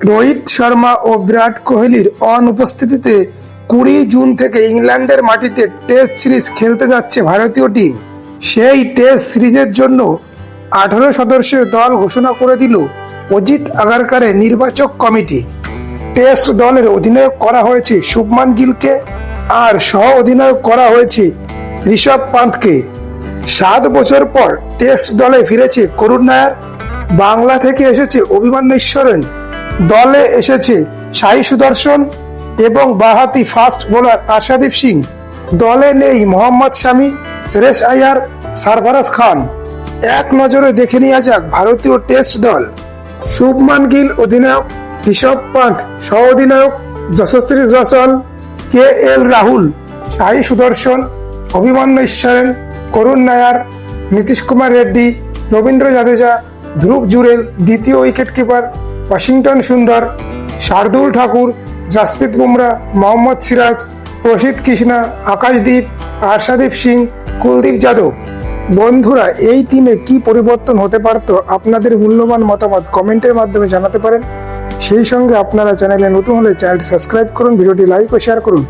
রোহিত শর্মা ও বিরাট কোহলির অনুপস্থিতিতে 20 জুন থেকে ইংল্যান্ডের মাটিতে টেস্ট সিরিজ খেলতে যাচ্ছে ভারতীয় টিম। সেই টেস্ট সিরিজের জন্য 18 সদস্যের দল ঘোষণা করে দিল অজিত আগারকারের নির্বাচক কমিটি। টেস্ট দলের অধিনায়ক করা হয়েছে শুভমান গিলকে, আর সহ অধিনায়ক করা হয়েছে ঋষভ পান্থকে। 7 বছর পর টেস্ট দলে ফিরেছে করুণ নায়ার, বাংলা থেকে এসেছে অভিমন্যু ঈশ্বরন, দলে এসেছে সাই সুদর্শন এবং বাঁহাতি ফাস্ট বোলার আশাদীপ সিং। দলে নেই মোহাম্মদ শামি, শ্রেয়স আইয়ার, সরফরাজ খান। এক নজরে দেখে নেওয়া যাক ভারতীয় টেস্ট দল। শুভমান গিল অধিনায়ক, ঋষভ পান্থ সহ অধিনায়ক, যশস্বী জয়সওয়াল, KL রাহুল, সাই সুদর্শন, অভিমন্যু ঈশ্বরন, করুণ নায়ার, নীতিশ কুমার রেড্ডি, রবীন্দ্র জাদেজা, ধ্রুব জুরেল, দ্বিতীয় উইকেট কিপার ওয়াশিংটন সুন্দর, শার্দুল ঠাকুর, জাসপ্রীত বুমরা, মোহাম্মদ সিরাজ, প্রসিদ্ধ কৃষ্ণা, আকাশদীপ, আশাদীপ সিং, কুলদীপ যাদব। বন্ধুরা, এই টিমে কি পরিবর্তন হতে পারত? আপনাদের মূল্যবান মতামত কমেন্টের মাধ্যমে জানাতে পারেন। সেই সঙ্গে আপনারা চ্যানেলে নতুন হলে চ্যানেলটি সাবস্ক্রাইব করুন, ভিডিওটি লাইক ও শেয়ার করুন।